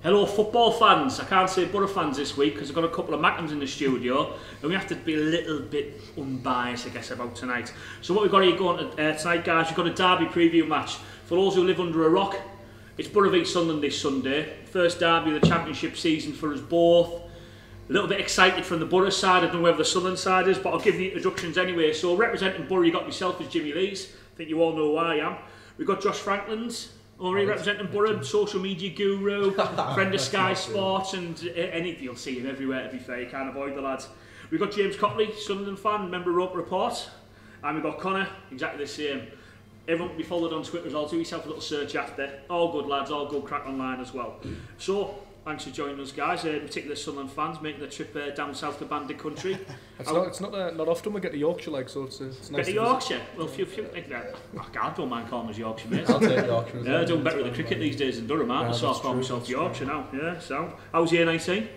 Hello football fans. I can't say Boro fans this week because I've got a couple of Macklins in the studio and we have to be a little bit unbiased, I guess, about tonight. So what we've got here going tonight, guys, we've got a derby preview match. For those who live under a rock, it's Boro v Sunderland this Sunday. First derby of the championship season for us both. A little bit excited from the Boro side. I don't know whether the Sunderland side is, but I'll give the introductions anyway. So representing Boro, you got myself as Jimmy Lees. I think you all know who I am. We've got Josh Frankland. Already representing Boro, social media guru, friend of Sky Sports, and you'll see him everywhere, to be fair, you can't avoid the lads. We've got James Copley, Sunderland fan, member of Roker Report, and we've got Connor, exactly the same. Everyone can be followed on Twitter as well, do yourself a little search after. All good lads, all good, crack online as well. So, thanks for joining us, guys, particularly Sunderland fans, making the trip down south to Bandit Country. It's not often we get to Yorkshire, like, so it's nice. Get to Yorkshire? Well, if you like that, I don't mind calling us Yorkshire, mate. I'll take Yorkshire as well. Yeah, doing better with the cricket these days than Durham, aren't I? So I'll call myself Yorkshire now. Yeah, so. How was year 19?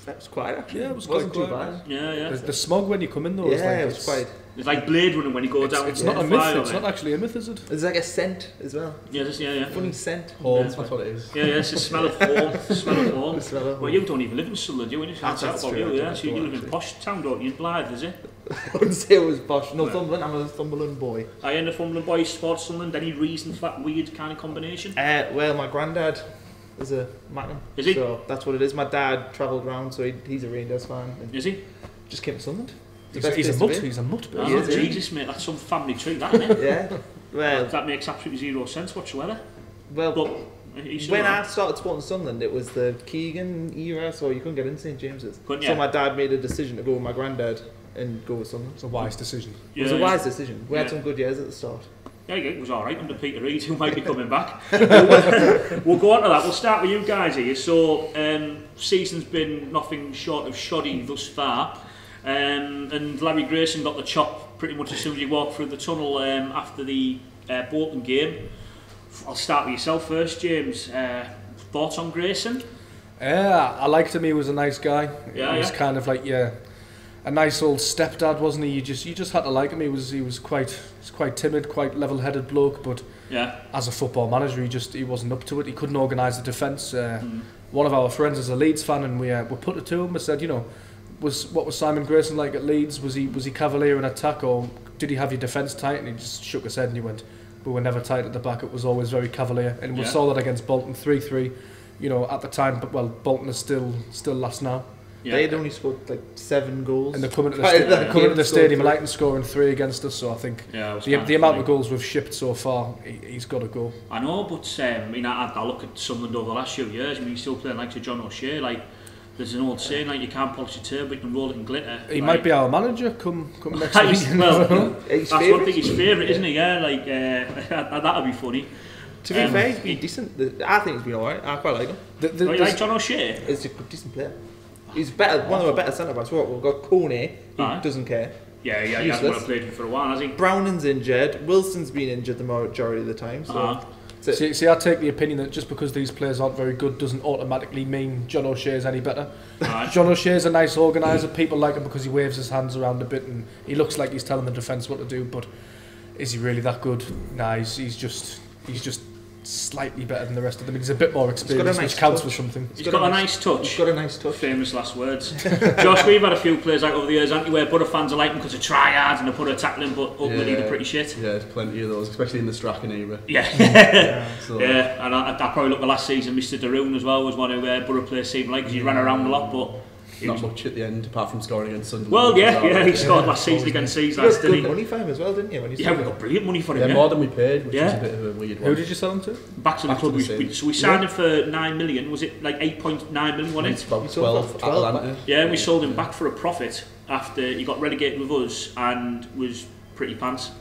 That was quiet, actually. Yeah, it wasn't too bad. bad. Yeah. The smog when you come in, though, it was quite. It's like Blade Runner when you go down. It's not a myth. It's not actually a myth, is it? There's like a scent as well. Yeah, yeah. Funny scent. Home, that's what it is. Yeah, it's the smell of home. The smell of home. The smell of home. Well, you don't even live in Sunderland, do you? That's true. Yeah, so you live in posh town, don't you? In Blythe, is it? I wouldn't say it was posh. No, Thumberland. I'm a Thumberland boy. I end a Thumberland boy, sports Sunderland. Any reason for that weird kind of combination? Well, my granddad is a Macklin. Is he? So that's what it is. My dad travelled around, so he's a Rangers fan. Is he? Just came to Sunderland. He's a mutt. He's a mutt. Oh, Jesus, mate, that's some family tree, that, isn't it? Yeah. Well, that makes absolutely zero sense whatsoever. Well, but when I started supporting Sunderland, it was the Keegan era, so you couldn't get into St James's. Couldn't you? So my dad made a decision to go with my granddad and go with Sunderland. It's a wise decision. It was a wise decision. We had some good years at the start. Yeah, it was alright under Peter Reid, who might be coming back. We'll go on to that. We'll start with you guys here. So, season's been nothing short of shoddy thus far. And Larry Grayson got the chop pretty much as soon as he walked through the tunnel after the Bolton game. I'll start with yourself first, James. Thoughts on Grayson? Yeah, I liked him. He was a nice guy. Yeah, he was kind of like a nice old stepdad, wasn't he? You just had to like him. He was quite timid, quite level-headed bloke. But as a football manager, he wasn't up to it. He couldn't organise the defence. One of our friends is a Leeds fan, and we put it to him. I said, what was Simon Grayson like at Leeds? Was he cavalier in attack, or did he have your defence tight? And he just shook his head and he went, we were never tight at the back. It was always very cavalier, and we saw that against Bolton 3-3. At the time, but Bolton is still last now. Yeah. They had only scored like 7 goals. And they're coming to the stadium light and scoring 3 against us. So I think the amount of goals we've shipped so far, he's got to go. I know, but I look at Sunderland over the last few years. He's still playing like John O'Shea. Like, there's an old saying, like, you can't polish a turd, but you can roll it in glitter. He might be our manager come next week. Well, that's one thing, his favourite, isn't he? Yeah, like, that'd be funny. To be fair, he's been decent. I think he's been alright. I quite like him. You like John O'Shea? He's a decent player. He's better, one of our better centre backs. We've got Coney, who doesn't care. Yeah, he hasn't played for a while, has he? Browning's injured. Wilson's been injured the majority of the time. So. See, I take the opinion that just because these players aren't very good doesn't automatically mean John O'Shea is any better. John O'Shea's a nice organiser. People like him because he waves his hands around a bit and he looks like he's telling the defence what to do. But is he really that good? Nah, he's just slightly better than the rest of them. He's a bit more experienced, which counts for something. He's got a nice touch. He's got a nice touch. Famous last words. Josh, we've had a few players like over the years, haven't you, where Boro fans are like them because they try hard and they put a tackling, but ultimately they're pretty shit. Yeah, there's plenty of those, especially in the Strachan era. Yeah, and I probably looked the last season, Mr. Daroon as well was one who Boro players seemed like, because he ran around a lot, but not much at the end, apart from scoring against Sunderland. Well, he scored last season against Seas last, didn't he? Good money for him as well, didn't you? We got brilliant money for him. Yeah, more than we paid, which is a bit of a weird one. Who did you sell him to? Back to the club. So we signed him for 9 million. Was it like 8.9 million? Wasn't it? About 12. Atlanta. Yeah, and we sold him back for a profit after he got relegated with us and was pretty pants.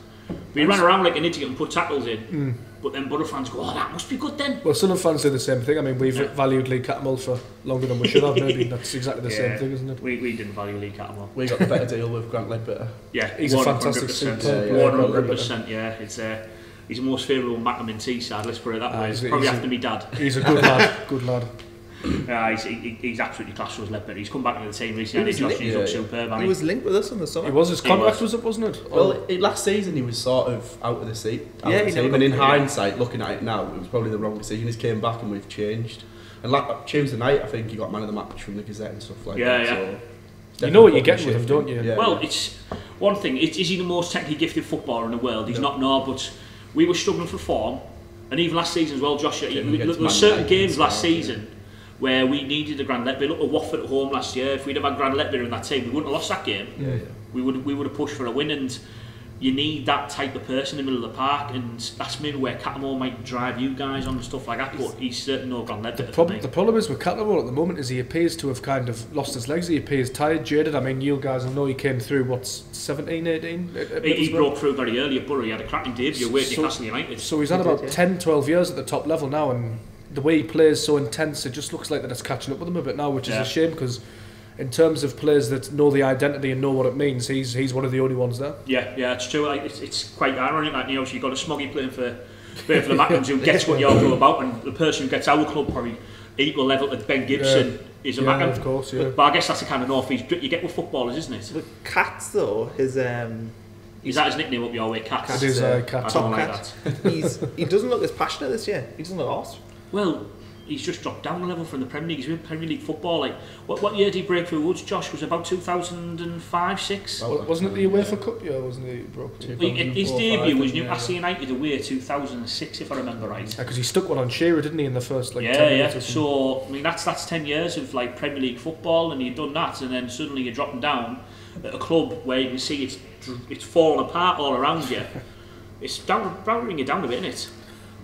We ran around like an idiot and put tackles in. But then Boro fans go, oh, that must be good then. Well, Sunderland fans do the same thing. I mean, we've valued Lee Catmull for longer than we should have, maybe. That's exactly the same thing, isn't it? We didn't value Lee Catmull. We got the better deal with Grant Ledbetter. Yeah, he's a fantastic superb player. 100%, yeah. It's he's the most favourable Macklin in Teesside, let's put it that way. It's probably after me dad. He's a good lad, good lad. He's absolutely class for his Ledbetter. He's come back into the team recently. He's looked superb. He was linked with us in the summer. He was. His contract was up, wasn't it? Well, last season he was sort of out of the seat. And in hindsight, looking at it now, it was probably the wrong decision. He's came back and we've changed. And like Tuesday night, I think he got man of the match from the Gazette and stuff like that. Yeah. So you know what you're getting with him, don't you? Yeah, well, it's one thing. Is he the most technically gifted footballer in the world? He's not, no. But we were struggling for form, and even last season as well, Josh. There were certain games last season where we needed a Grand Letby. Look at Watford at home last year. If we'd have had Grand Letby in that team, we wouldn't have lost that game. Yeah. We would have pushed for a win, and you need that type of person in the middle of the park, and that's maybe where Cattermole might drive you guys on and stuff like that, but he's certainly no Grand Letby. The problem is with Cattermole at the moment is he appears to have kind of lost his legs. He appears tired, jaded. I mean, you guys, I know he came through, 17, 18? He broke through very early at Boro. He had a cracking debut away at Newcastle United. So he's had about 10, 12 years at the top level now, and the way he plays so intense, it just looks like that it's catching up with him a bit now, which is a shame, because in terms of players that know the identity and know what it means, he's one of the only ones there. Yeah, it's true. It's quite ironic that you've got a smoggy playing for the Macklins who gets what you're all about, and the person who gets our club probably equal level to Ben Gibson is a Macklin. Of course, yeah. But I guess that's the kind of north east you get with footballers, isn't it? With Cats though, is that his nickname up your way, Cats? It is Cats. Top like Cat. that. He doesn't look as passionate this year. He doesn't look arsed. Well, he's just dropped down a level from the Premier League. He's in Premier League football. Like, what year did he break through Woods, Josh? Was it about 2005, 6? Wasn't it the UEFA Cup year? Wasn't he broke? His debut was Newcastle United away 2006, if I remember right. Because he stuck one on Shearer, didn't he, in the first 10 minutes? So I mean, that's 10 years of like Premier League football, and you've done that, and then suddenly you're dropping down at a club where you can see it's falling apart all around you. It's bringing you down a bit, isn't it?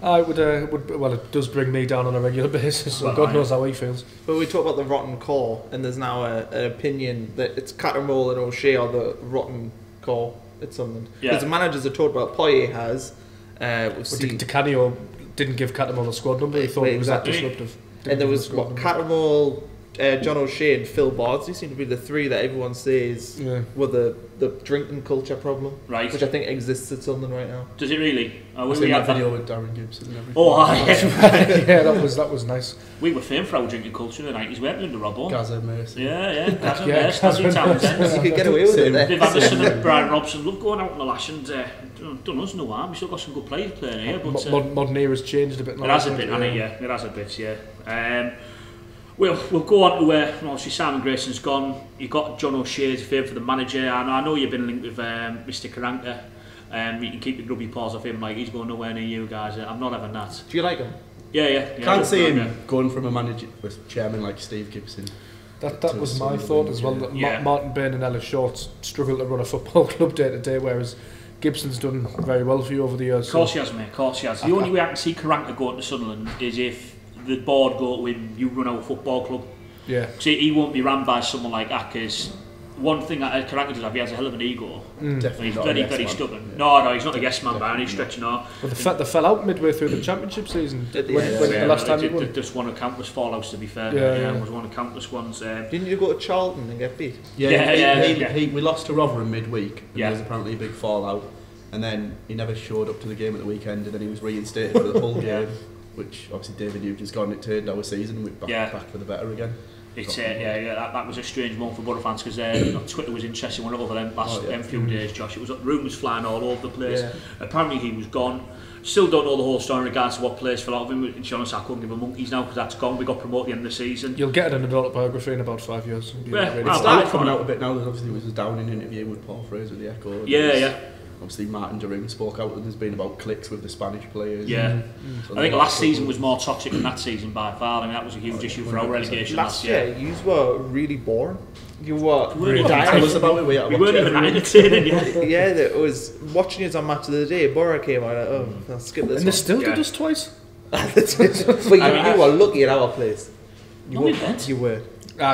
Well, it does bring me down on a regular basis, so God knows how he feels. But we talk about the rotten core, and there's now an opinion that it's Cattermole and O'Shea are the rotten core at Sunderland. Because the managers are talked about, Poirier has. Di Canio didn't give Cattermole a squad number, he thought it was that disruptive. And there was Cattermole, John O'Shea and Phil Bards. These seem to be the three that everyone says were the drinking culture problem, right? Which I think exists at Sunderland right now. Does it really? I've seen that video with Darren Gibson and everything. Oh, yeah, that was nice. We were famed for our drinking culture in the 90s, weren't we, under Robbo? Gaza Mercy. Yeah, Gaza Mercy. You could get away with it there. Viv Anderson and Brian Robson, look, going out on the lash and done us no harm. We still got some good players playing here. But modern era's changed a bit now. It has a bit, hasn't it? Yeah, it has a bit, yeah. We'll go on to obviously Simon Grayson's gone. You've got John O'Shea's favour for the manager, and I know you've been linked with Mr. Karanka. You can keep the grubby paws off him, like he's going nowhere near you guys. I'm not having that. Do you like him? Yeah. Can't see him going from a manager with chairman like Steve Gibson. That was my thought as well. That Martin Bain and Ellis Short struggle to run a football club day to day, whereas Gibson's done very well for you over the years. Of course he has, mate. Of course he has. The only way I can see Karanka going to Sunderland is if the board go to him, you run our football club. Yeah. See, he won't be run by someone like that, because one thing that Karanka does have, he has a hell of an ego. Definitely. He's very stubborn. No, he's not a yes man by any stretch, no. But they fell out midway through the championship season. The last time you won. Just one of countless fallouts, to be fair. It was one of countless ones. Didn't you go to Charlton and get beat? We lost to Rotherham midweek, and there was apparently a big fallout, and then he never showed up to the game at the weekend, and then he was reinstated for the whole game. Which obviously David Nugent's gone, it turned our season, and we're back for the better again. It's that was a strange one for Boro fans, because Twitter was interesting when over them few days, Josh. It was rumours flying all over the place. Apparently he was gone. Still don't know the whole story in regards to what players fell out of him. And to be honest, I couldn't give a monkeys now, because that's gone. We got promoted at the end of the season. You'll get it in an autobiography in about 5 years. It's started coming out a bit now. Obviously, there was a Downing interview with Paul Fraser with the Echo. Obviously, Martin During spoke out, and there's been about cliques with the Spanish players. Yeah. So I think last season was more toxic than that season by far. I mean, that was a huge issue for our relegation last year. You were really boring. You were really tell us about it. We weren't even entertaining. Yeah, it was watching it on Match of the Day. Boro came out, I'll skip this. And they still did us twice. But you were lucky at our place. You were.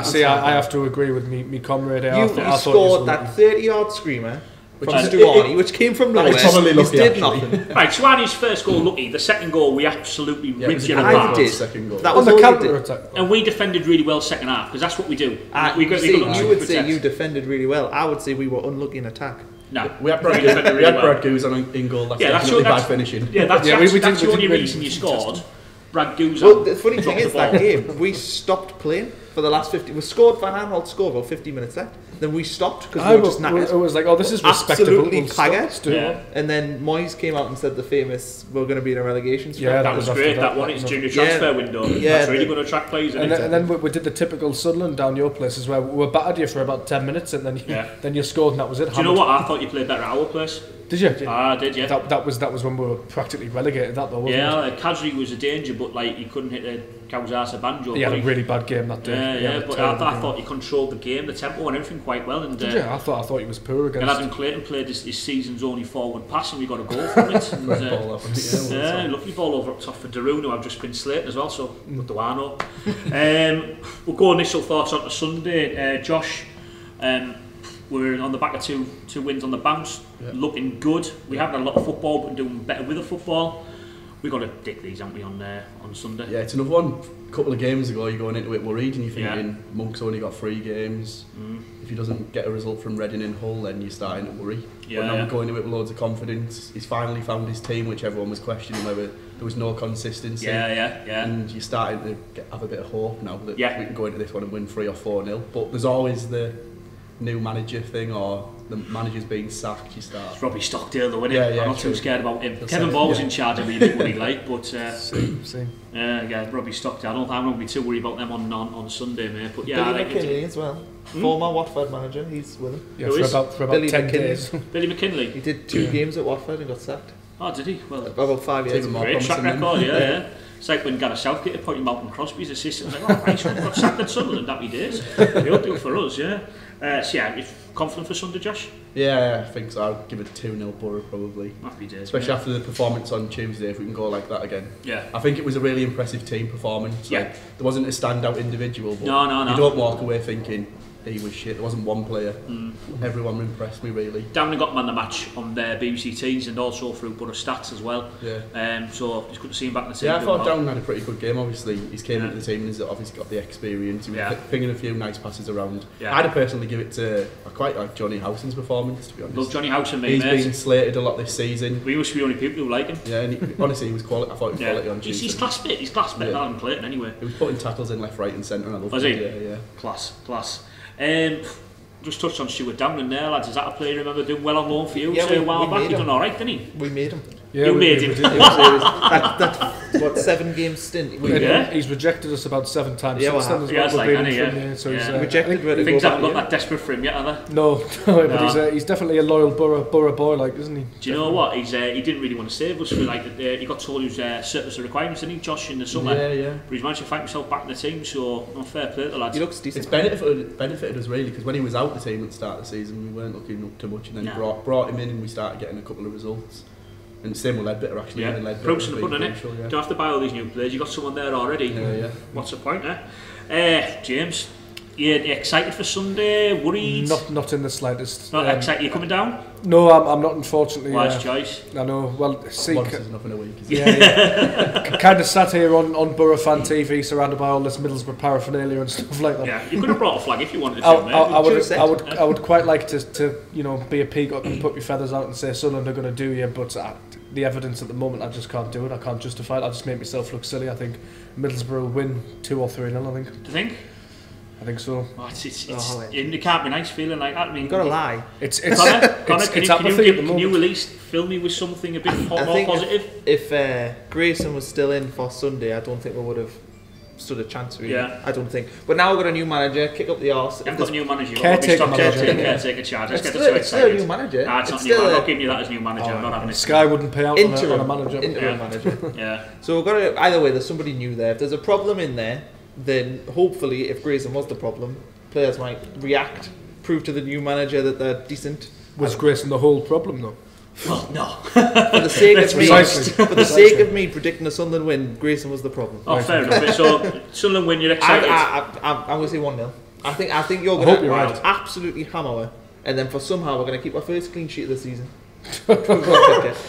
See, I have to agree with me comrade there. You scored that 30-yard screamer from Stuani, which came from nowhere. Did nothing. Right, Stuani's first goal lucky. The second goal we absolutely ripped you apart. That was the counter attack. And we defended really well second half, because that's what we do. You would say you defended really well. I would say we were unlucky in attack. No, we had Brad Goose in goal. That's bad finishing. Yeah, that's the only reason you scored. Brad Guzan. Well, the funny thing is, that game, we stopped playing for the last 50. We scored, Van Aanholt scored about 50 minutes left. Then we stopped because we were just knackered. It was like, oh, this is respectable. Absolutely haggard. Yeah. And then Moyes came out and said the famous, we're going to be in a relegation spot. Yeah, that was great. That one, it's junior transfer window. Yeah, that's really going to attract players. And then we did the typical Sunderland down your places where we battered you for about 10 minutes and then you scored and that was it. Do you know what? I thought you played better at our place. Did you? I did, yeah. That was when we were practically relegated, that though, wasn't it? Kadri was a danger, but like he couldn't hit the cow's arse of banjo. He had a really bad game that day. Yeah, but I thought he controlled the game, the tempo and everything quite well. And, did you? I thought he was poor against. And Adam Clayton played his season's only forward pass and we got a goal from it. And, lovely ball over up top for Darun, who I've just been slating as well, so what do I know? We'll go initial thoughts on to Sunday. Josh, we're on the back of two wins on the bounce, looking good. We haven't had a lot of football, but we're doing better with the football. We've got to dick these, haven't we, on Sunday? Yeah, it's another one. A couple of games ago, you're going into it worried and you're thinking, Monk's only got 3 games. If he doesn't get a result from Reading and Hull, then you're starting to worry. But now we're going into it with loads of confidence. He's finally found his team, which everyone was questioning whether there was no consistency. And you're starting to have a bit of hope now that we can go into this one and win 3 or 4-0. But there's always the new manager thing, or the manager's being sacked, you start. It's Robbie Stockdale though, isn't it? I'm not too scared about him. Kevin Ball was in charge of me, what he like, but Robbie Stockdale, I don't think I'm going to be too worried about them on Sunday, mate. But yeah, Billy McKinley as well. Former Watford manager, he's with him. Yeah, for about Billy 10 McKinley. days. Billy McKinley. He did 2 games at Watford and got sacked. Oh, did he? Well, about 5 years ago. Great track record, yeah. It's like when Gareth Southgate appointed Malcolm Crosby's assistant. Like, oh, nice one, got sacked at Sunderland, happy days. He'll do for us, yeah. So yeah, you're confident for Sunday, Josh? Yeah, I think so. I'll give it 2-0 Boro probably. Happy days. Especially after the performance on Tuesday, if we can go like that again. Yeah. I think it was a really impressive team performance. Yeah. Like, there wasn't a standout individual, but no. you don't walk away thinking he was shit. There wasn't one player. Everyone impressed me really. Down got man the match on their BBC Tees and also through Boro Stats as well. Yeah. So it's good to see him back in the team. Yeah, I thought Down had a pretty good game. Obviously, he's came into the team and he's obviously got the experience. He was pinging a few nice passes around. Yeah. I'd personally give it to. I quite like Johnny Howson's performance, to be honest. Love Johnny Howson, mate. He's been slated a lot this season. We must be the only people who like him. Yeah, and honestly, he was quality. I thought he was quality on Tuesday. He's class bit. He's class better than Clayton anyway. He was putting tackles in left, right, and centre. And I loved was it. he? Yeah. Class. Just touched on Stuart Downland there, lads. Is that a player you remember doing well on loan for you? Yeah, a while back, he done alright, didn't he? We made him. Yeah, you made him. That's what 7 game stint. He's rejected us about 7 times since then as well. So he's rejected. Things haven't got that desperate for him yet, have they? No, but he's definitely a loyal Boro boy, like, isn't he? Do you know what? He didn't really want to save us for he got told he was surplus of requirements, didn't he, Josh, in the summer? Yeah. But he's managed to find himself back in the team, so not fair play to the lads. He looks decent. It's benefited us really, because when he was out the team at the start of the season, we weren't looking up too much, and then brought him in and we started getting a couple of results. And same with Ledbetter actually. Proofs in the pudding, innit? Don't have to buy all these new players, you've got someone there already. Yeah. What's the point, James, you excited for Sunday? Worried? Not in the slightest. Not excited? You coming down? No, I'm not, unfortunately. Wise choice. I know. Well, see, once is enough in a week. Kind of sat here on Boro Fan TV, surrounded by all this Middlesbrough paraphernalia and stuff like that. Yeah, you could have brought a flag if you wanted to. I would quite like to be a peacock and put your feathers out and say Sunderland are going to do you, but the evidence at the moment, I just can't do it. I can't justify it. I'll just make myself look silly. I think Middlesbrough will win 2 or 3-0. I think. Do you think? I think so. Oh, it can't be nice feeling like that. I mean, you've got to lie. Connor, can you at least fill me with something a bit more positive? If Grayson was still in for Sunday, I don't think we would have stood a chance really. Yeah. I don't think. But now we've got a new manager, kick up the arse. I've got a new manager. Caretaker charge. Let's get this excited. It's still a new manager. Nah, it's not new. I'm not giving you that as new manager. I'm not having it. Sky wouldn't pay out on a manager. Interim manager. Yeah. So we've got to, either way, there's somebody new there. If there's a problem in there, then hopefully, if Grayson was the problem, players might react, prove to the new manager that they're decent. Was Grayson the whole problem though? Well, no. For the sake of me predicting a Sunderland win, Grayson was the problem. Oh, fair enough. So Sunderland win, you're excited. I'm going to say 1-0. I think you're going to absolutely hammer her, and then somehow we're going to keep our first clean sheet of the season.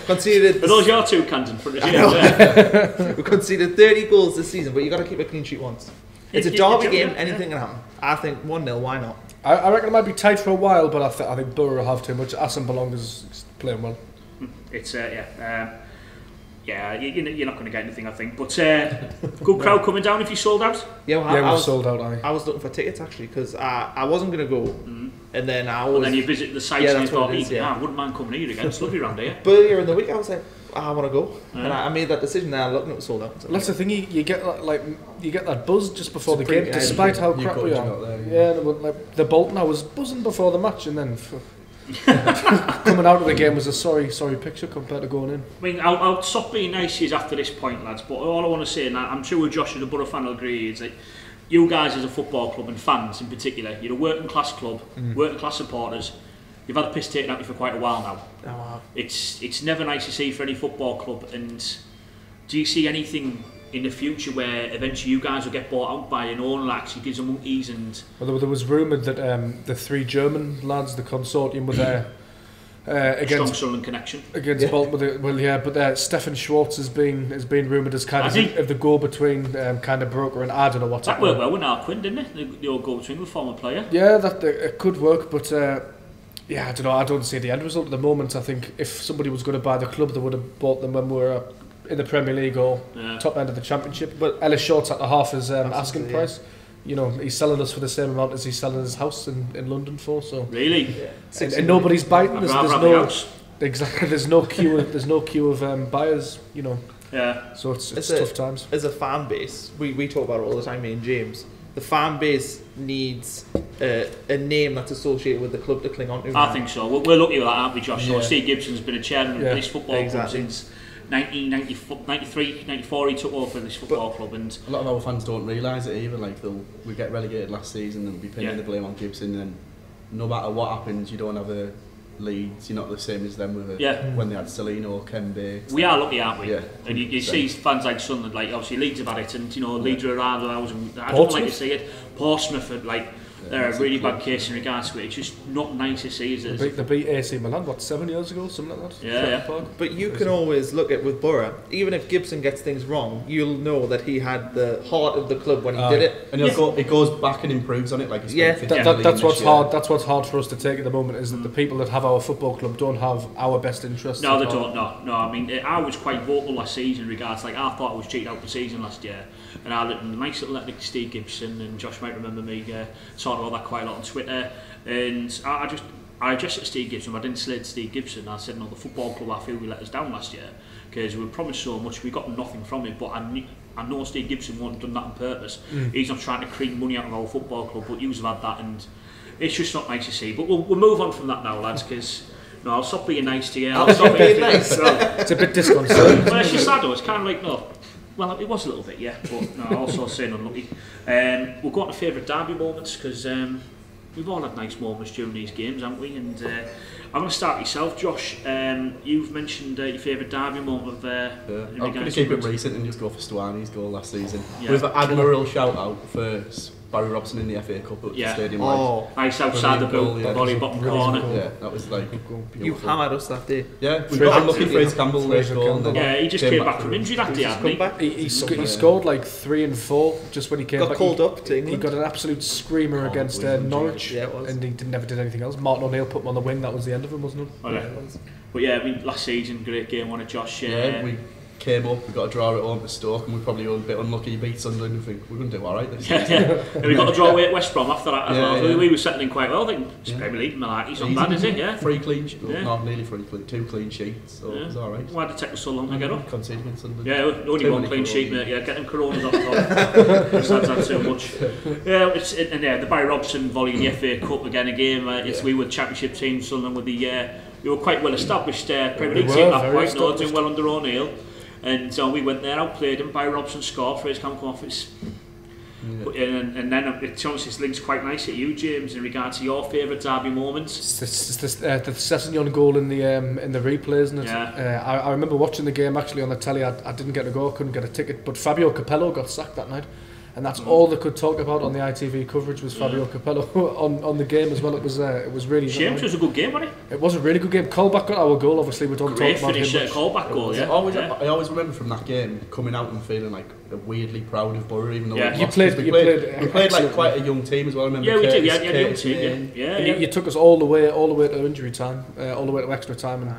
Conceded. Are those your 2 cans in front of you? We conceded 30 goals this season, but you got to keep a clean sheet once. It's a derby game. Anything can happen. I think 1-0. Why not? I reckon it might be tight for a while, but I think Boro will have too much. Aston Belonger's playing well. It's Yeah, you're not going to get anything, I think. But good crowd coming down if you sold out. Yeah, I was sold out. I was looking for tickets actually because I wasn't going to go, and then and then you visit the sites and you thought, I wouldn't mind coming here again. It's lovely around here. But earlier in the week, I was like, I want to go, and I made that decision. Now looking at it was sold out. So that's the thing. You get you get that buzz just before the game, despite how crap we are. Like the Bolton, I was buzzing before the match, and then. Coming out of the game was a sorry picture compared to going in. I mean, I'll stop being nice after this point, lads, but all I want to say, and I'm sure Josh as a Boro fan will agree, is that you guys as a football club and fans in particular, you're a working class club, working class supporters, you've had a piss taken out of you for quite a while now. Oh, wow. It's never nice to see for any football club, and do you see anything in the future where eventually you guys will get bought out by an owner that actually gives them monkeys? And well, there was rumoured that the 3 German lads, the consortium, were there against strong Sunderland connection against Bolton. But Stefan Schwartz has been rumoured as kind of the go-between, kind of broker, and I don't know what's happening. That worked well with Al Quinn, didn't it? The old go-between with former player. Yeah, that it could work, but I don't know. I don't see the end result at the moment. I think if somebody was going to buy the club, they would have bought them when we were in the Premier League or top end of the Championship. But Ellis Short's at the half his asking price. You know, he's selling us for the same amount as he's selling his house in London for. So really, and nobody's biting. There's no queue of buyers. You know. Yeah. So it's tough times. As a fan base, we talk about it all the time, me and James. The fan base needs a name that's associated with the club to cling on to. I think so. We're lucky with that, aren't we, Josh? So Steve Gibson's been a chairman of this football club since 1993, 94 he took over this football club, and a lot of our fans don't realise it either. Like we get relegated last season and we pinning the blame on Gibson, and no matter what happens, you don't have a Leeds. You're not the same as them with when they had Celino or Kembe. We are lucky, aren't we? Yeah. And you see fans like Sunderland, like obviously Leeds have had it, and Leeds are around the house, and I don't like to see it. Portsmouth are they're a really bad case in regards to it. It's just not nice to see, is it? They beat AC Milan, 7 years ago, something like that? Yeah. But you can always look at with Boro, even if Gibson gets things wrong, you'll know that he had the heart of the club when he did it. And it goes back and improves on it. Like that's what's hard. That's what's hard for us to take at the moment, is that the people that have our football club don't have our best interests. No, they don't. No. I mean, I was quite vocal last season in regards, I thought I was cheated out the season last year, and I had a nice little letter to Steve Gibson, and Josh might remember me talking about that quite a lot on Twitter, and I addressed it Steve Gibson. I didn't slate Steve Gibson. I said, no, the football club, I feel we let us down last year because we promised so much, we got nothing from it. But I know Steve Gibson wouldn't have done that on purpose. He's not trying to cream money out of our football club, but you've had that, and it's just not nice to see. But we'll move on from that now, lads, because I'll stop being nice to you. I'll stop being nice. It's a bit disconcerting. But it's just sad though. It's kind of like, no. Well, it was a little bit, yeah, but no, also saying unlucky. We'll go on to favourite derby moments, because we've all had nice moments during these games, haven't we? And I'm going to start with yourself, Josh. You've mentioned your favourite derby moment. I'm going to keep it recent and just go for Stuani's goal last season. With an admirable shout out for Barry Robson in the FA Cup at the stadium. Nice outside the goal, the volley bottom corner. Yeah, that was like you hammered us that day. Yeah, we got unlucky. Fraser Campbell goal. Yeah, he just came back from injury that day, hadn't he? He scored like 3 and 4 just when he came back. Got called up to England. He got an absolute screamer against Norwich, and he never did anything else. Martin O'Neill put him on the wing. That was the end of him, wasn't it? Oh, yeah. But yeah, I mean, last season, great game, wasn't it, Josh? Yeah, we came up, we got a draw at home to Stoke, and we probably were a bit unlucky, beat Sunderland. I think we're going to do alright this season. And we got a draw away at West Brom after that as well. So we were settling quite well. I think it's Premier League, he's not bad, is he? Yeah. 3 clean sheets, not nearly 2 clean sheets, so it was alright. Why did it take us so long to get up? Conceded against Sunderland. Yeah, only 1 clean sheet, mate. Yeah, get them Coronas off top. That's too much. Yeah, the Barry Robson volley in the FA Cup again, we were the Championship team, Sunderland with the we were quite well established Premier League team at that point, doing well under O'Neill. And so we went there, outplayed him. Barry Robson scored for his come off. And then it honestly links quite nicely at you, James, in regard to your favourite derby moments. It's the Sessegnon goal in the replay, isn't it? Yeah. I remember watching the game actually on the telly. I didn't get to go, couldn't get a ticket, but Fabio Capello got sacked that night. and that's all they could talk about on the ITV coverage was Fabio Capello on the game as well. It was really James was a good game, wasn't it? It was a really good game. Colback got our goal. Obviously, we don't Great talk about him. Great finish, Colback goal. Yeah. I always remember from that game coming out and feeling like weirdly proud of Boro, even though we played like quite a young team as well. I remember. Yeah, we did. Yeah, a young team. Yeah. You took us all the way to injury time, all the way to extra time, and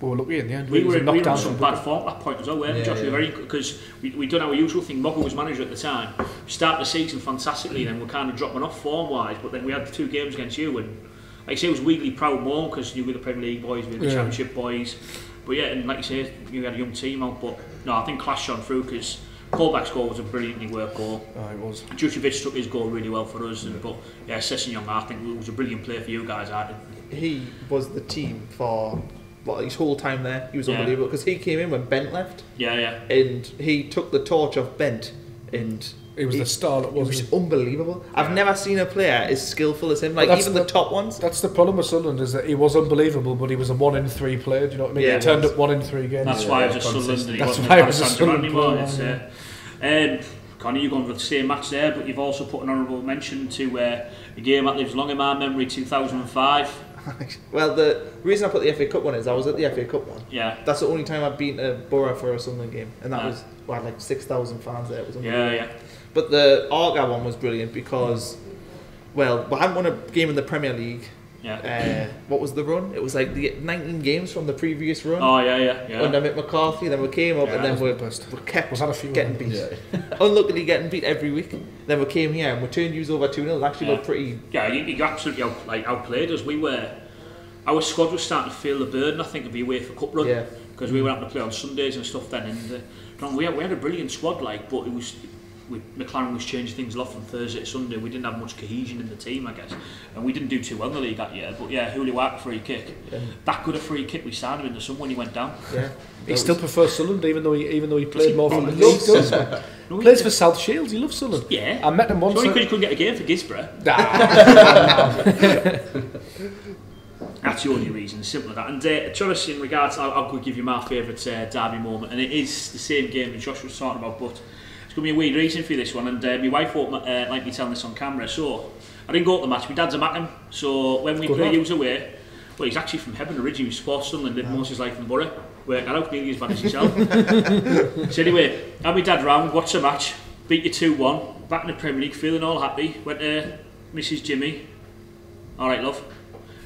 we were lucky in the end. We were in some bad form at that point as well, weren't we, Josh? We were very because we done our usual thing. Roker was manager at the time. We started the season fantastically, then we're kind of dropping off form wise. But then we had the 2 games against you, and like I say, it was weekly proud more because you were the Premier League boys, we were the Championship boys. But yeah, and like you say, you had a young team out. But no, I think class shone through because Colback's goal was a brilliantly worked goal. Oh, it was. Djukovic took his goal really well for us, but yeah, Sessignon, I think it was a brilliant play for you guys. He was the team for his whole time there. He was unbelievable because he came in when Bent left. Yeah. And he took the torch of Bent, and he was the star. It was unbelievable. I've never seen a player as skillful as him. Like even the top ones. That's the problem with Sunderland, is that he was unbelievable, but he was a 1 in 3 player. Do you know what I mean? Yeah, he turned up 1 in 3 games. That's why I was a Sunderland. And he wasn't a Sunderland anymore. Connie, you've gone for the same match there, but you've also put an honourable mention to a game that lives long in my memory, 2005. Well, the reason I put the FA Cup one is I was at the FA Cup one. Yeah. That's the only time I've been to Boro for a Sunderland game, and that was like 6,000 fans there. It was unbelievable. Yeah. But the Argyle one was brilliant because, we hadn't won a game in the Premier League. Yeah. What was the run? It was like the 19 games from the previous run. Oh yeah. Under Mick McCarthy, then we came up and then we kept getting beat. Unluckily getting beat every week. Then we came here and we turned you over 2-0. It actually looked pretty. Yeah, you absolutely outplayed us. Our squad was starting to feel the burden, I think, of the UEFA Cup run. Yeah. Because we were having to play on Sundays and stuff then, and we had a brilliant squad, but it was. McLaren was changing things a lot from Thursday to Sunday. We didn't have much cohesion in the team, I guess, and we didn't do too well in the league that year. But yeah, Hooley White free kick. Yeah. That good a free kick we started in the sun when he went down. Yeah, he still prefers Sunderland, even though he played more for the league. He plays for South Shields. He loves Sunderland. Yeah, I met him once. Only because he couldn't get a game for Gisborough. That's the only reason, simple as that. And Jonas, in regards, I'll give you my favourite derby moment, and it is the same game that Josh was talking about, but it's going to be a weird reason for this one, and my wife won't like me telling this on camera, so I didn't go to the match. My dad's a Mackham, so when we play Hughes away, well, he's actually from Hebburn originally, he was sports Sunderland, lived most of his life in Boro, worked that out, nearly as bad as himself. So anyway, had my dad round, watched the match, beat you 2-1, back in the Premier League, feeling all happy, went to Mrs Jimmy, alright love.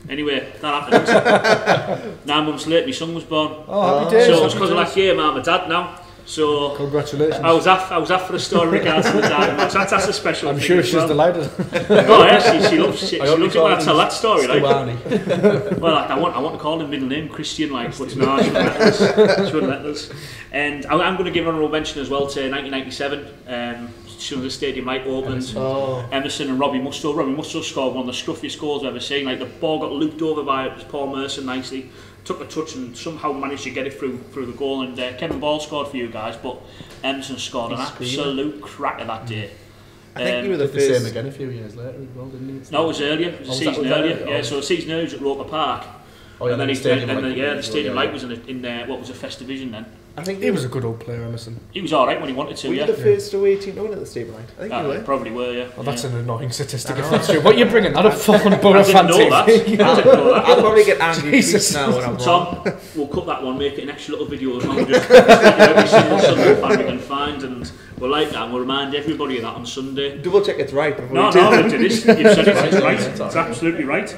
Anyway, that happened. 9 months later, my son was born. Oh, happy days. So it was because of that game, I'm a dad now. So congratulations. I was off for a story in regards to the derby match. That's a special I'm thing. sure she's delighted. Oh yeah, she loves it when I tell that story. Like. Well, I want to call him middle name Christian, like, but no, she wouldn't let us. And I'm going to give an honourable mention as well to 1997. As soon as the stadium light opened, Emerson and Robbie Musto scored one of the scruffiest goals I've ever seen. Like, the ball got looped over by Paul Merson nicely, took a touch and somehow managed to get it through the goal. And Kevin Ball scored for you guys, but Emerson scored an absolute cracker that day. I think you were the same again a few years later as well, didn't he? No, it was earlier. It was a season earlier. Yeah, so the season earlier was at Roker Park. Oh, yeah, and then the stadium light was in what was a first division then. I think he was a good old player, Emerson. He was alright when he wanted to, were you the first away team to win at the stadium light? I think you were. Probably were, yeah. Well, that's an annoying statistic if that's true. What are you bringing that up for on Boro Fan TV? I didn't know that. I'll probably get angry tweets now when I'm wrong. Tom, we'll cut that one, make it an extra little video as well. Just every single Sunday fan we can find, and we'll like that, and we'll remind everybody of that on Sunday. Double check it's right before No, it is. You've said it's right. It's absolutely right.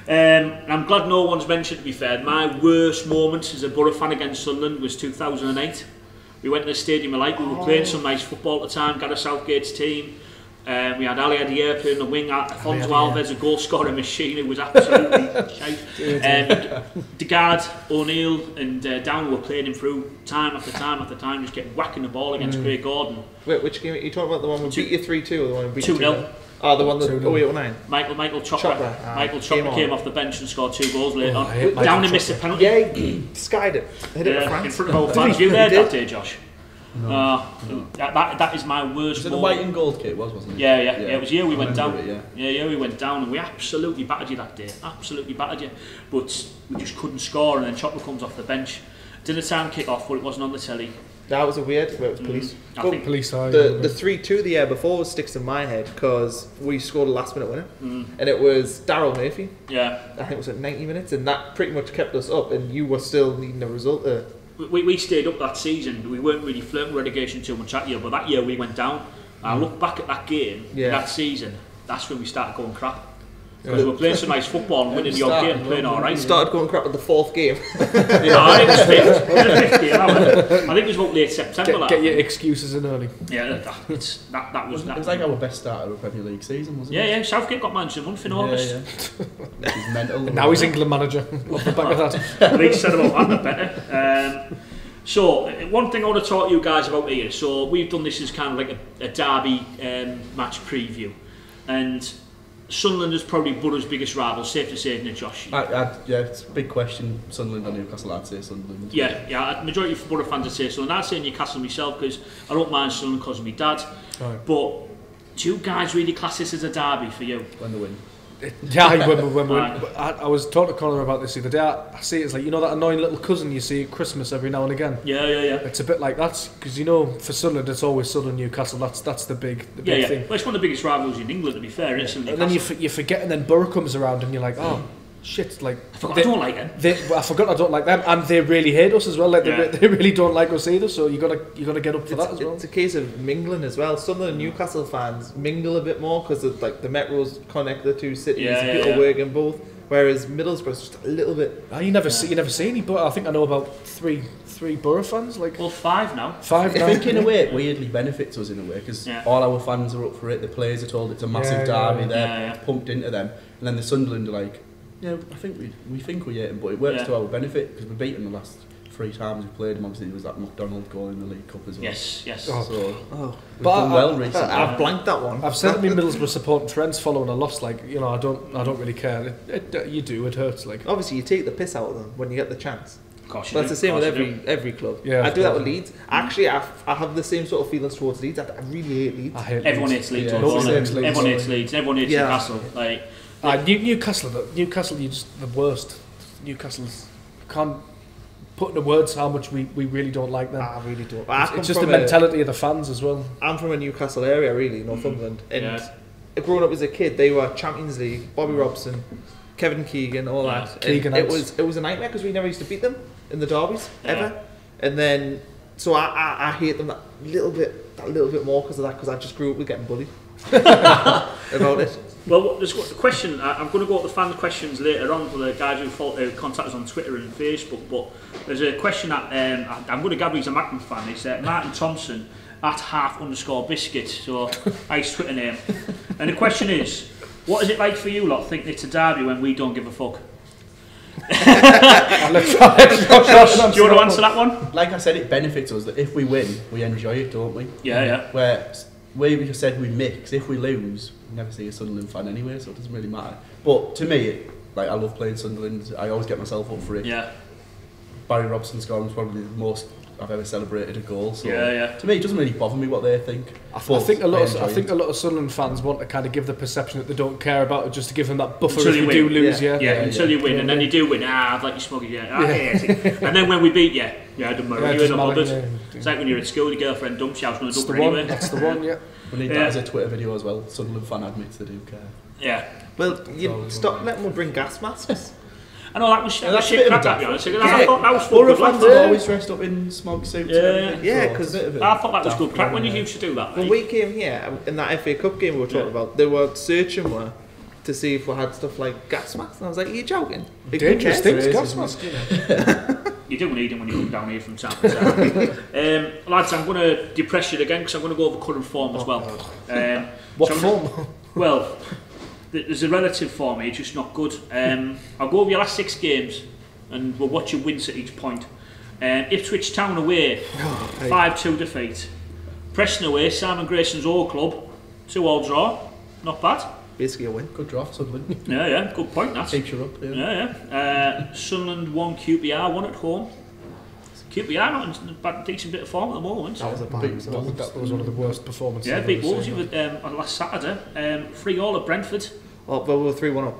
I'm glad no one's mentioned, to be fair, my worst moment as a Boro fan against Sunderland was 2008. We went to the stadium we were playing some nice football at the time, Gareth Southgate's team. We had Ali Adair playing the wing, Alfonso Alves, a goal scoring machine who was absolutely shite. Degard, O'Neill and Down were playing him through time after time, just getting whacking the ball against Craig Gordon. Wait, which game are you talking about? The one we beat you 3-2 or the one we beat 2-0? Oh, the one that 0809. Michael Chopra. Michael Chopra came off the bench and scored 2 goals later on. Down and missed a penalty. Yeah, he skied it. Hit it in front of all fans. You there that day, Josh? No. That is my worst. Was it the white and gold kit? Wasn't it? Yeah. It was we went down. We went down, and we absolutely battered you that day. Absolutely battered you. But we just couldn't score, and then Chopra comes off the bench. Dinner time kick off, but it wasn't on the telly. That was a weird. Where it was police. I think police. The 3-2 the year before sticks in my head because we scored a last minute winner, and it was Daryl Murphy. Yeah. I think it was at 90 minutes, and that pretty much kept us up. And you were still needing a result there. We stayed up that season. We weren't really flirting relegation too much that year, but that year we went down. I look back at that game, that season. That's when we started going crap. Because we're playing some nice football and winning the odd game, playing all right. Started going crap at the 4th game. Yeah, I think it was 5th. It was the 5th game. I think it was about late September. Get your excuses in early. Yeah, that was that. It was like our best start of a Premier League season, wasn't it? Yeah, Southgate got manager a month in August. Yeah. He's mental. And now he's England manager. Off the back of that. He said about that better. So, one thing I want to talk to you guys about here. So, we've done this as kind of like a derby match preview, and Sunderland is probably Boro's biggest rival, safe to say, isn't it, Josh? Yeah, it's a big question. Sunderland or Newcastle, I'd say Sunderland. Yeah, majority of Boro fans would say Sunderland. I'd say Newcastle myself because I don't mind Sunderland because of my dad. Right. But do you guys really class this as a derby for you? When they win. Yeah, when I was talking to Connor about this the other day. I see it as like, you know, that annoying little cousin you see at Christmas every now and again. Yeah. It's a bit like that because, you know, for Sunderland it's always Sunderland Newcastle. That's the big thing. Well, it's one of the biggest rivals in England, to be fair. Isn't it? And then you forget, and then Boro comes around, and you're like, oh. Shit, like I don't like them. I forgot I don't like them, and they really hate us as well. Like they really don't like us either. So you gotta get up for that as well. It's a case of mingling as well. Some of the Newcastle fans mingle a bit more because like the metros connect the two cities. People work in both. Whereas Middlesbrough's just a little bit. You never see any. But I think I know about three Boro fans. Like 5 now. 5 now. I think in a way it weirdly benefits us in a way because all our fans are up for it. The players are told it's a massive derby. They're pumped into them, and then the Sunderland are like. Yeah, I think we think we hate him, but it works to our benefit because we beat him the last 3 times we played him. Obviously, there was that McDonald goal in the League Cup as well. Yes. We've done well recently. I've blanked that one. I've said to me Middlesbrough supporting friends following a loss. Like, you know, I don't really care. You do. It hurts. Like, obviously, you take the piss out of them when you get the chance. Of course you do. That's the same with every club. Yeah, I do that with Leeds. Actually, I have the same sort of feelings towards Leeds. I really hate Leeds. Everyone hates Leeds. Everyone hates Leeds. Everyone hates Newcastle. Like. Newcastle, you're just the worst. Newcastle's can't put into words how much we really don't like them. I really don't. It's just the mentality of the fans as well. I'm from a Newcastle area, really, Northumberland, and growing up as a kid, they were Champions League, Bobby Robson, Kevin Keegan, all that. Keegan, it was a nightmare because we never used to beat them in the derbies ever, and then so I hate them that little bit more because of that because I just grew up with getting bullied about it. Well, there's a question. I'm going to go to the fan questions later on for the guys who contact us on Twitter and Facebook. But there's a question that I'm going to gather he's a Macklin fan. It's Martin Thompson at @half_biscuit. So nice Twitter name. And the question is, what is it like for you lot thinking it's a derby when we don't give a fuck? Do you want to answer that one? Like I said, it benefits us that if we win, we enjoy it, don't we? Yeah. Where we just said we mix. If we lose, we never see a Sunderland fan anyway, so it doesn't really matter. But to me, I love playing Sunderland. I always get myself up for it. Yeah. Barry Robson's goal was probably the most I've ever celebrated a goal. So yeah. To me, it doesn't really bother me what they think. I think a lot of Sunderland fans want to kind of give the perception that they don't care about it, just to give them that buffer until if you do lose. Until you win, and then you do win. I'd like you smuggy. And then when we beat you, don't matter. You're not bothered. It's like when you're at school, your girlfriend dumps you. I was going to dump her anyway. That's the one. Yeah. We need that as a Twitter video as well. Sunderland fan admits they do care. Yeah. Well, you stop letting them bring gas masks. I know that was shit crap, to be honest. I thought that was Boro good. fans are always dressed up in smog suits. Because I thought that was good crap when you used to do that. When we came here in that FA Cup game we were talking about, they were searching to see if we had stuff like gas masks, and I was like, "Are you joking? Dangerous things, gas masks." You do need them when you come down here from time to time. Lads, I'm going to depress you again because I'm going to go over current form as well. What form? Well, there's a relative form here, just not good. I'll go over your last 6 games and we'll watch your wins at each point. Ipswich Town away, 5-2 defeat. Preston away, Simon Grayson's old club, 2-2 draw, not bad. Basically a win. Good draft, Sunderland. Yeah, good point that. Keeps you up. Sunderland 1, QPR 1 at home. QPR not in a decent bit of form at the moment. That was a bad result. That was one of the worst performances. Yeah, beat Wolves on last Saturday. 3-3 at Brentford. Well, we were 3-1 up.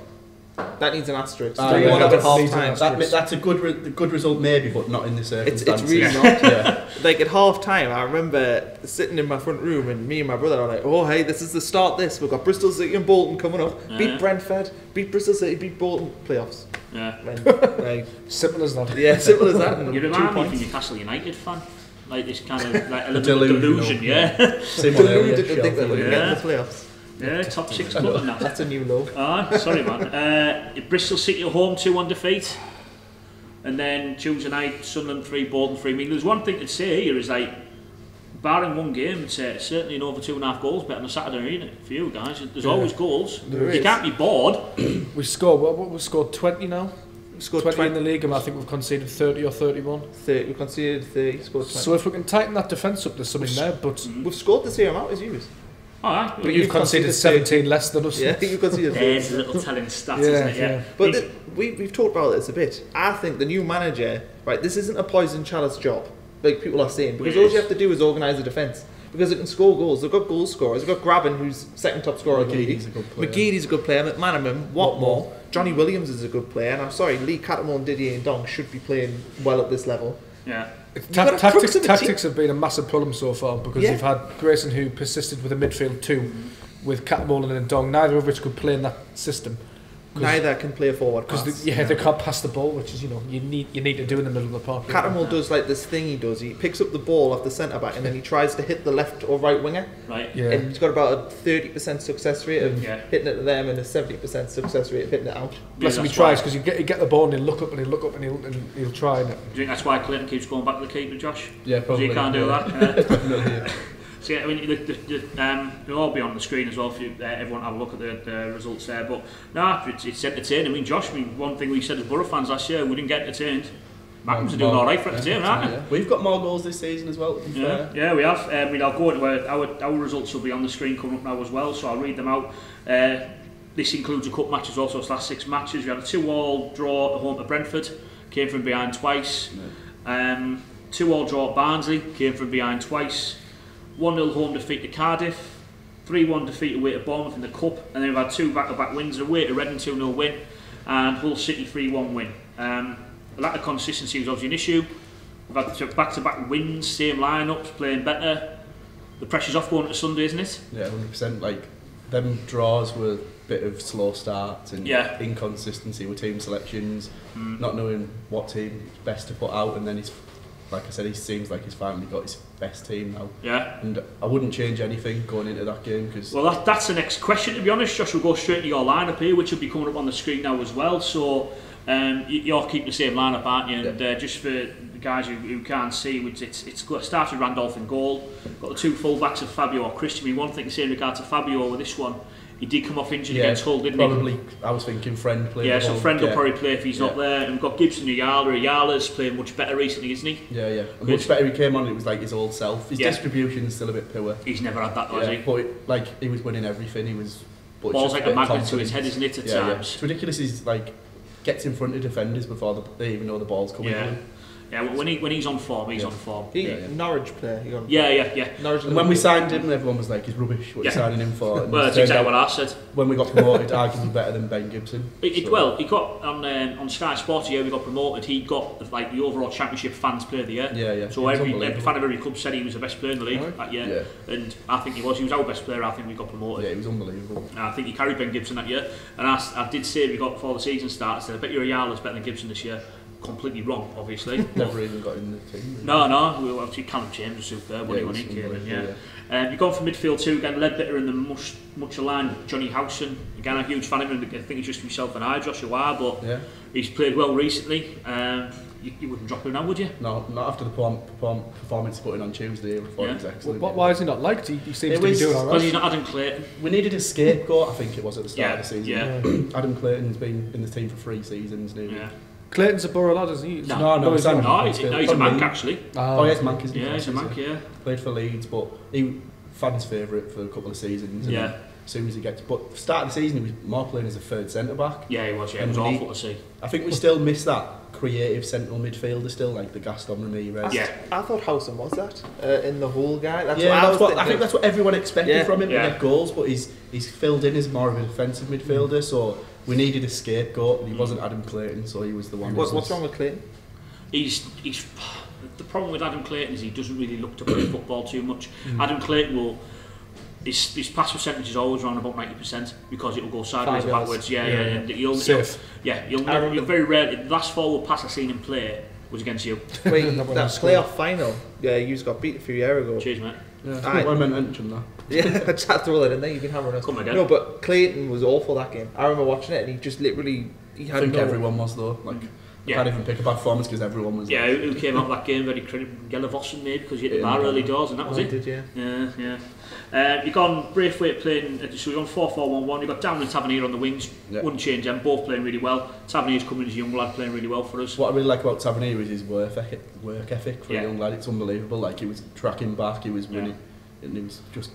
That needs an asterisk. That's a good result maybe, but not in this circumstances. It's really not. Yeah. Like at half time, I remember sitting in my front room and me and my brother are like, oh hey, this is the start. We've got Bristol City and Bolton coming up. Beat Brentford, beat Bristol City, beat Bolton, playoffs. Yeah. Like, simple as that. Yeah, simple as that. You remind me of a Newcastle United fan. Like this kind of like a little delusion, yeah. Deluded to think that we're going to get in the playoffs. Yeah, top 6 club now. That's a new low. Sorry man. Bristol City at home 2-1 defeat. And then Tuesday night, Sunderland 3, Bolton 3. I mean, there's one thing to say here is like, barring one game, it's certainly an over 2.5 goals bet on a Saturday, isn't it? For you guys, there's always goals. You can't be bored. We scored 20 now. We scored 20 in the league, and I think we've conceded 30 or 31. 30. We conceded 30, scored 20. So if we can tighten that defence up, there's something there. But we've scored the same amount as you. Alright. But you've conceded 17 less than us. Yeah, I think you've conceded 30. There's a little telling stat, isn't it? Yeah. But we've talked about this a bit. I think the new manager, right, this isn't a poison chalice job, like people are saying, because all you have to do is organise a defence. Because it can score goals. They've got goal scorers. They've got Graben, who's second top scorer in the league. McGeady's a good player. McManaman, Watmore. Johnny Williams is a good player. And I'm sorry, Lee Cattermole and Didier Ndong should be playing well at this level. Yeah. Tactics have been a massive problem so far because you've had Grayson who persisted with a midfield 2 with Cattermole and Ndong, neither of which could play in that system. Neither can play a forward pass. They can't pass the ball, which is you need to do in the middle of the park. Cattermole does like this thing he does. He picks up the ball off the centre back and then he tries to hit the left or right winger. Right. Yeah. And he's got about a 30% success rate of hitting it to them and a 70% success rate of hitting it out. Bless him, he tries because you get the ball and he'll look up and he'll try. And do you think that's why Clinton keeps going back to the keeper, Josh? Yeah, probably. So you can't do that. So yeah, I mean, it'll all be on the screen as well for you, everyone have a look at the results there. But no, it's entertaining. I mean, Josh, one thing we said as Boro fans last year, we didn't get entertained. Mackham's are doing all right for entertainment, aren't they? Yeah. We've got more goals this season as well. Yeah, we have. I mean, I'll go into our results will be on the screen coming up now as well, so I'll read them out. This includes a cup matches also. It's last 6 matches. We had a 2-2 draw at home to Brentford, came from behind twice. 2-2 draw at Barnsley, came from behind twice. 1-0 home defeat to Cardiff, 3-1 defeat away to Bournemouth in the Cup, and then we've had 2 back-to-back wins, away to Reading 2-0 win, and Hull City 3-1 win. A lack of consistency was obviously an issue. We've had back-to-back wins, same lineups, playing better. The pressure's off going to Sunday, isn't it? Yeah, 100%. Like, them draws were a bit of slow starts and inconsistency with team selections, not knowing what team is best to put out, and then he's, like I said, he seems like he's finally got his best team now. Yeah. And I wouldn't change anything going into that game because. Well, that's the next question, to be honest, Josh. We'll go straight to your lineup here, which will be coming up on the screen now as well. So you're keeping the same lineup, aren't you? And just for the guys who can't see, it starts with Randolph in goal. Got the 2 full-backs of Fabio or Christian. I mean, one thing to say in regard to Fabio with this one, he did come off injured against Hull, didn't he? I was thinking Friend played. Yeah, so Friend will probably play if he's not there. And we've got Gibson Ayala. Ayala's playing much better recently, isn't he? Yeah. Much better. He came on, it was like his old self. His distribution is still a bit poor. He's never had that, has he? But he was winning everything. He was. Ball's like a magnet to his head, isn't it, at times? Yeah. It's ridiculous. He's like gets in front of defenders before they even know the ball's coming. Yeah, when he's on form, he's on form. Norwich player. Norwich. And when we signed him, everyone was like, "He's rubbish. What are you signing him for?" Well, that's exactly what I said. When we got promoted, arguably better than Ben Gibson. Well, he got on Sky Sports here. We got promoted. He got like the overall Championship Fans Player of the Year. Yeah. So every fan of every club said he was the best player in the league that year, and I think he was. He was our best player. I think we got promoted. Yeah, he was unbelievable. And I think he carried Ben Gibson that year. And I did say we got before the season started. I said, I bet your Ayala's better than Gibson this year. Completely wrong, obviously. Never even got in the team. Really. No. We obviously Callum James was superb when he came in. You've gone for midfield 2 again. Ledbetter in the much aligned Johnny Howson. Again, I'm a huge fan of him. I think it's just himself and I, Joshua, but he's played well recently. You wouldn't drop him now, would you? No, not after the performance he put in on Tuesday. I thought he was excellent. Why is he not liked? He seems to be doing all right. Because he's not Adam Clayton. We needed a scapegoat, I think it was at the start of the season. Yeah. Adam Clayton's been in the team for 3 seasons nearly. Yeah. Clayton's a Boro lad, isn't he? No, he's a Manc actually. He's a Manc, isn't he? Yeah, he's a Manc, yeah. Played for Leeds, but he fans' favourite for a couple of seasons. And as soon as he gets, but start of the season he was more playing as a third centre back. Yeah, he was. Yeah, it was awful to see. I think we still miss that creative central midfielder still, like the Gaston Ramirez. I thought Howson was that in the whole guy. I think that's what everyone expected from him to get goals, but he's filled in as more of a defensive midfielder. So we needed a scapegoat, and he wasn't Adam Clayton, so he was the one. What's wrong with Clayton? He's the problem with Adam Clayton is he doesn't really look to play football too much. Adam Clayton will. His pass percentage is always around about 90% because it will go sideways and backwards. And you'll very rarely. The last forward pass I seen him play was against you. Wait, that playoff final, you got beat a few years ago. Cheers, mate. Yeah, I meant to mention that. Yeah, I just had to throw that in there. You've been hammering us. Come again. No, but Clayton was awful that game. I remember watching it, and he just literally I think everyone was though. Like, I can't even pick a bad performance because everyone was. Yeah, who came out of that game very credible? Gelavossen maybe because he hit the bar early doors, and that was it. Did, yeah. You've gone Braithwaite playing, so you've gone 4-4-1-1. You've got Down and Tavernier on the wings. Wouldn't change them, both playing really well. Tavernier's coming as a young lad, playing really well for us. What I really like about Tavernier is his work ethic for a young lad. It's unbelievable. Like, he was tracking back, he was winning, and it was just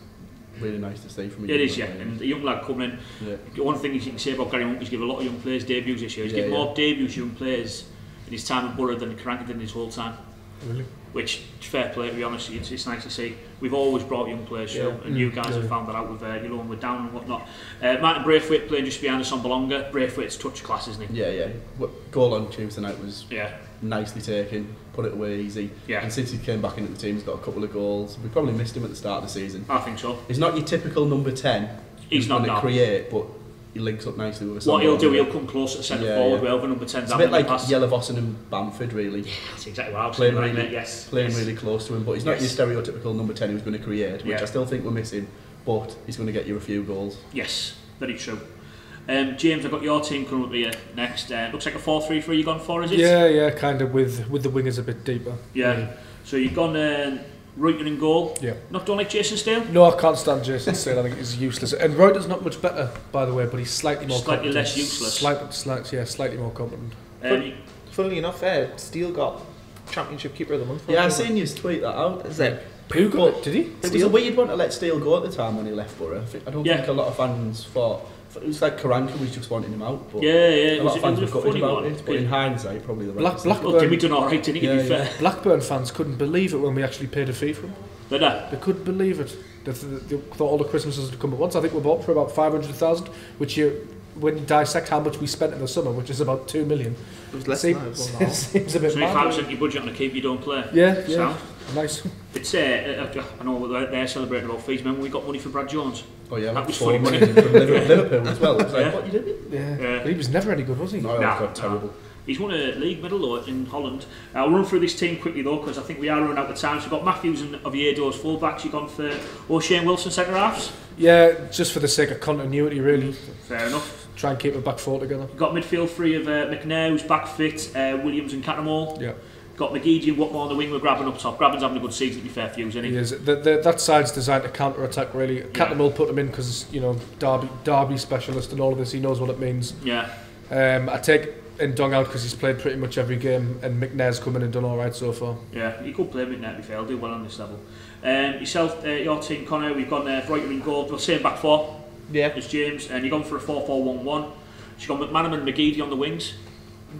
really nice to see from him. It is, and the young lad coming in. One thing you can say about Gary Monk is give a lot of young players debuts this year. He's given more debuts to young players in his time at Boro than Frankland did in his whole time. Really? Which, fair play, to be honest, it's nice to see. We've always brought young players through, and you guys have found that out with with Down and whatnot. Martin Braithwaite playing just behind us on Bolonga. Braithwaite's touch class, isn't he? Yeah. Goal on Tuesday night was nicely taken, put it away easy. Yeah. And since he came back into the team, he's got a couple of goals. We probably missed him at the start of the season. I think so. He's not your typical number 10. He's not going to create, but he links up nicely with us. What he'll do, he'll come close to centre forward with other number 10s. It's a bit like Gelavossen and Bamford, really. Yeah, that's exactly what I was playing saying. Really close to him, but he's not your stereotypical number 10 who's going to create, which I still think we're missing, but he's going to get you a few goals. Yes, very true. James, I've got your team currently next. Looks like a 4-3-3 you've gone for, is it? Yeah, kind of with the wingers a bit deeper. Yeah. So you've gone Roker in goal. Yeah. Don't like Jason Steele? No, I can't stand Jason Steele. I think he's useless. And Reuter's not much better, by the way, but he's slightly more competent. Less useless. Slightly more competent. Funnily enough, Steele got Championship Keeper of the Month. Yeah, I seen you tweet that out. Is it? Who got it? Did he? It was a weird one to let Steele go at the time when he left Boro. I don't think a lot of fans thought. It was like Karanka was just wanting him out, but a lot of fans were gutted about it. But in hindsight, probably the right. Well, Jimmy done alright, didn't he? To be fair. Blackburn fans couldn't believe it when we actually paid a fee for him. Did they? They couldn't believe it. They thought all the Christmases would come at once. I think we bought for about 500,000, which when you dissect how much we spent in the summer, which is about 2 million. It was less than that. Seems a bit mad. 25% your budget on a keep you don't play. Yeah. Nice. It's I know they're celebrating about fees. Remember we got money for Brad Jones? Oh yeah, that was funny money from Liverpool as well. It was like, what, you did it? Yeah. He was never any good, was he? No, got terrible. He's won a league medal though in Holland. I'll run through this team quickly though because I think we are running out of time. So we've got Matthews and Oviedo as full-backs. You've gone for O'Shane Wilson centre-halves? Yeah, just for the sake of continuity really. Fair enough. Try and keep a back four together. You've got midfield three of McNair who's back fit, Williams and Cattermole. Yeah. Got McGeady and Watmore on the wing with Graben up top. Graben's having a good season to be fair for you, isn't he? He is. That side's designed to counter-attack really. Cattermole put him in because, Derby specialist and all of this, he knows what it means. Yeah. I take Ndong out because he's played pretty much every game and McNair's come in and done alright so far. Yeah, he could play McNair to be fair, he'll do well on this level. Yourself, your team, Connor, we've gone Reuter in goal, we'll say back four. Yeah. It's James, and you've gone for a 4-4-1-1. She's gone McManaman and McGeady on the wings.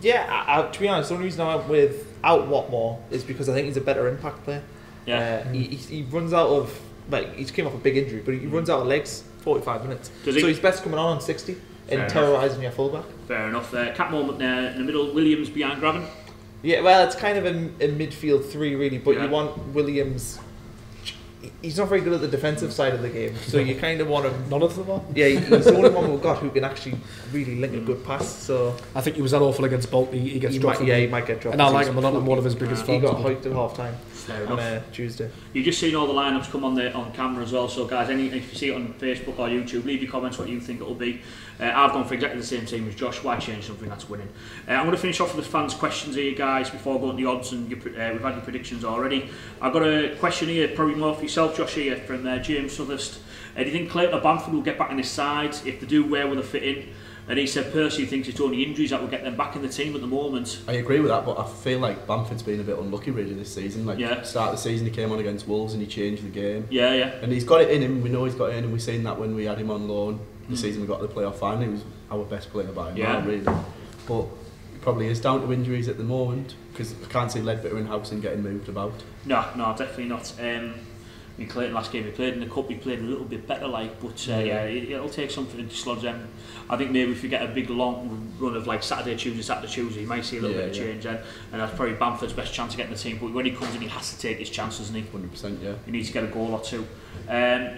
Yeah, to be honest, the only reason I went without Watmore is because I think he's a better impact player. Yeah. He runs out of, he came off a big injury, but he runs out of legs 45 minutes. So he's best coming on 60 and terrorising your fullback. Fair enough. Catmore McNair in the middle, Williams behind Graben. Yeah, well, it's kind of a midfield three really, but you want Williams. He's not very good at the defensive side of the game, so you kind of want him. None of them are. Yeah, he's the only one we've got who can actually really link a good pass. So I think he was that awful against Bolton. He gets dropped. He might get dropped. And I like him a lot. I'm one of his biggest fans. He got hiked at half time on Tuesday. You've just seen all the lineups come on camera as well. So guys, if you see it on Facebook or YouTube, leave your comments what you think it'll be. I've gone for exactly the same team as Josh. Why change something that's winning? I'm going to finish off with the fans' questions here, guys, before going to the odds, and we've had your predictions already. I've got a question here, probably more for yourself, Josh, here, from James Southerst. Do you think Clayton or Bamford will get back in his side if they do where will they fit in? And he said Percy thinks it's only injuries that will get them back in the team at the moment. I agree with that, but I feel like Bamford's been a bit unlucky really this season. Start of the season he came on against Wolves and he changed the game. Yeah. And he's got it in him, we know he's got it in him, we've seen that when we had him on loan. The season we got to the playoff final, he was our best player by a mile really. But it probably is down to injuries at the moment, because I can't see Ledbetter and Housen getting moved about. No, definitely not. I mean, Clayton last game he played in the cup, he played a little bit better, like, but yeah, it'll take something to dislodge them. I think maybe if you get a big long run of like Saturday, Tuesday, you might see a little bit of change then, and that's probably Bamford's best chance of getting the team. But when he comes in, he has to take his chances, doesn't he? 100%, yeah. He needs to get a goal or two.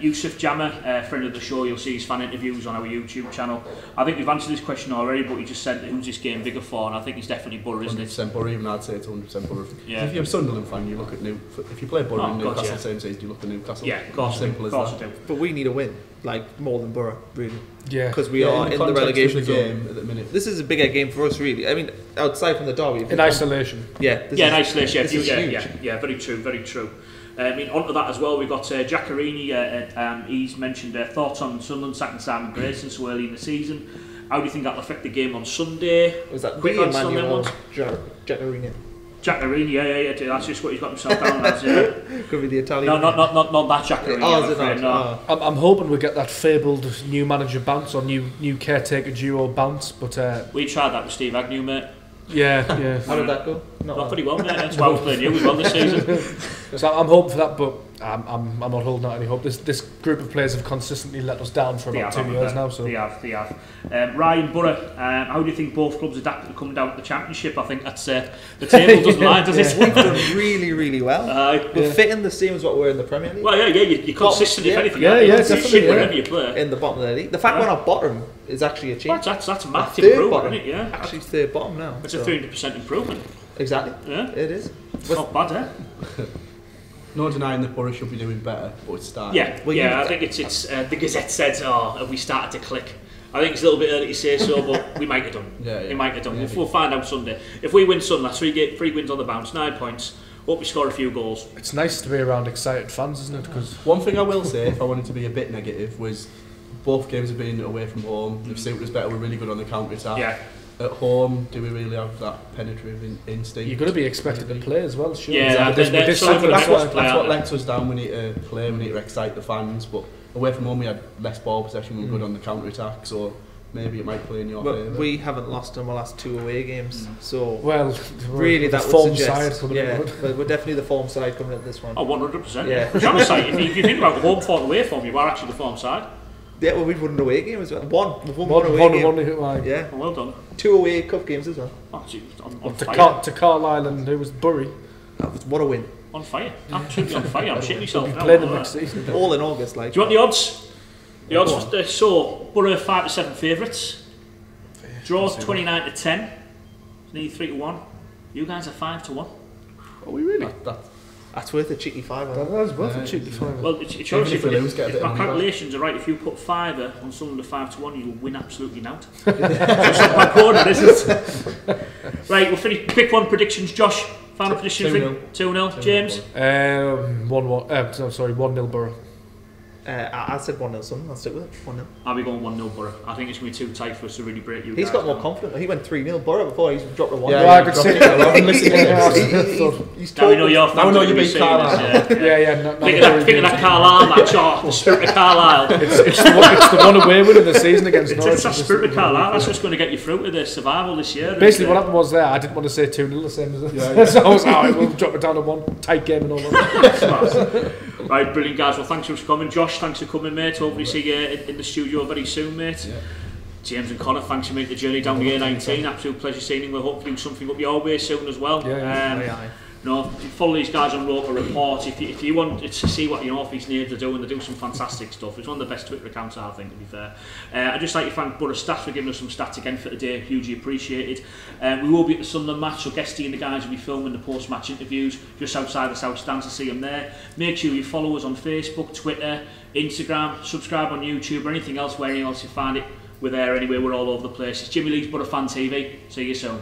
Yusuf Jammer, friend of the show, you'll see his fan interviews on our YouTube channel. I think we've answered this question already, but he just said who's this game bigger for, and I think it's definitely Boro, isn't it? 100% Boro, even I'd say it's 100% Boro. Yeah. If you're a Sunderland fan, you look at if you play Boro and Newcastle same season, you look at Newcastle. Yeah, of course. Simple as that. But we need a win, like more than Boro, really. Yeah. Because we are in the relegation game at the minute. This is a bigger game for us, really. I mean, outside from the derby. In isolation. Yeah. In isolation. This is huge. Yeah, very true, very true. I mean, onto that as well, we've got Jackarini, he's mentioned thoughts on Sunderland sacking Simon Grayson so early in the season. How do you think that'll affect the game on Sunday? Was that quick on Sunday ones? Jackarini? Jackarini, yeah, that's just what he's got himself down as, yeah. Could be the Italian. No, not that Jackarini. Oh, is it not? No. I'm hoping we get that fabled new manager bounce or new caretaker duo bounce, but we tried that with Steve Agnew, mate. Yeah. How did that go? Not very well, mate. That's why we're playing you as well this season. So I'm hoping for that, but I'm not holding out any hope. This group of players have consistently let us down for about 2 years now. So they have. Ryan Boro, how do you think both clubs adapted to coming down to the Championship? I think that's the table doesn't lie, does it? We've done really, really well. We're fitting the same as what we're in the Premier League. Well, yeah, you're consistent if anything. Definitely. Wherever you play in the bottom of the league. The fact we're not bottom is actually a change. That's a massive improvement, isn't it? Yeah. Actually, third bottom now. It's a 300% improvement. Exactly. Yeah. It is. It's not bad, eh? No denying that Boro should be doing better, but it's starting. Yeah, I think it's the Gazette said, have we started to click? I think it's a little bit early to say so, but we might have done. We might have done. We'll find out Sunday. If we win Sunday, 3 wins on the bounce, 9 points. Hope we score a few goals. It's nice to be around excited fans, isn't it? Because one thing I will say, if I wanted to be a bit negative, was both games have been away from home. They've suited us better. We're really good on the counter attack. Yeah. At home, do we really have that penetrative instinct? You're going to be expected to play as well, sure. Yeah, that's what lets us down. We need to play, we need to excite the fans. But away from home, we had less ball possession, we were good on the counter attack, so maybe it might play in your favour. We haven't lost in our last 2 away games, so really that would form suggest, side coming but we're definitely the form side coming at this one. Oh, 100%. Yeah. Which I'm saying, if you think about the home form, away form, you are actually the form side. Yeah, well, we've won an away game as well. We've won one away game. Yeah. Oh, well done. 2 away cup games as well. Oh, geez, on fire. To Carlisle and it was Bury. What a win. On fire. Absolutely on fire. I'm shitting myself now. Play the next season. All in August, like. Do you want the odds? The odds, so Boro 5 to 7 favourites. Draws 29 to 10. It's nearly 3 to 1. You guys are 5 to 1. Are we really? That's worth a cheeky fiver. That is worth a cheeky fiver. Well, it shows if my calculations are right, if you put fiver on someone to 5 to 1, you'll win absolutely now. So it's not my corner, is it? Right, we'll finish. Pick one predictions, Josh. Final prediction. 2-0. James. 1-1. Sorry, 1-0 Boro. I said 1-0 something. I'll stick with it. 1-0. I'll be going 1-0 Boro. I think it's going to be too tight for us to really break you. He's got more confidence. He went 3-0 Boro before. He's dropped a 1. Yeah, I could see it. Now we know you beat Carlisle. Yeah. Thinking that Carlisle match, the spirit of Carlisle. It's the one away win of the season against Norwich. It's that spirit of Carlisle. That's what's going to get you through to the survival this year. Basically, what happened was I didn't want to say 2-0 the same as it. So I was we'll drop it down to 1. Tight game and all that. Right, brilliant guys. Well, thanks for coming. Josh, thanks for coming, mate. Hopefully see you in the studio very soon, mate. Yeah. James and Connor, thanks for making the journey down the A19. Absolute pleasure seeing you. We'll hopefully do something up your way soon as well. Follow these guys on Roker Report if you want to see what North-East Neighbours are doing. They do some fantastic stuff. It's one of the best Twitter accounts, I think, to be fair. I'd just like to thank Boro staff for giving us some stats again for today. Hugely appreciated. We will be at the Sunderland match, so Guesty and the guys will be filming the post-match interviews just outside the South Stand to see them there. Make sure you follow us on Facebook, Twitter, Instagram, subscribe on YouTube or anything else where else you find it. We're there anyway. We're all over the place. It's Jimmy Lee's Boro Fan TV. See you soon.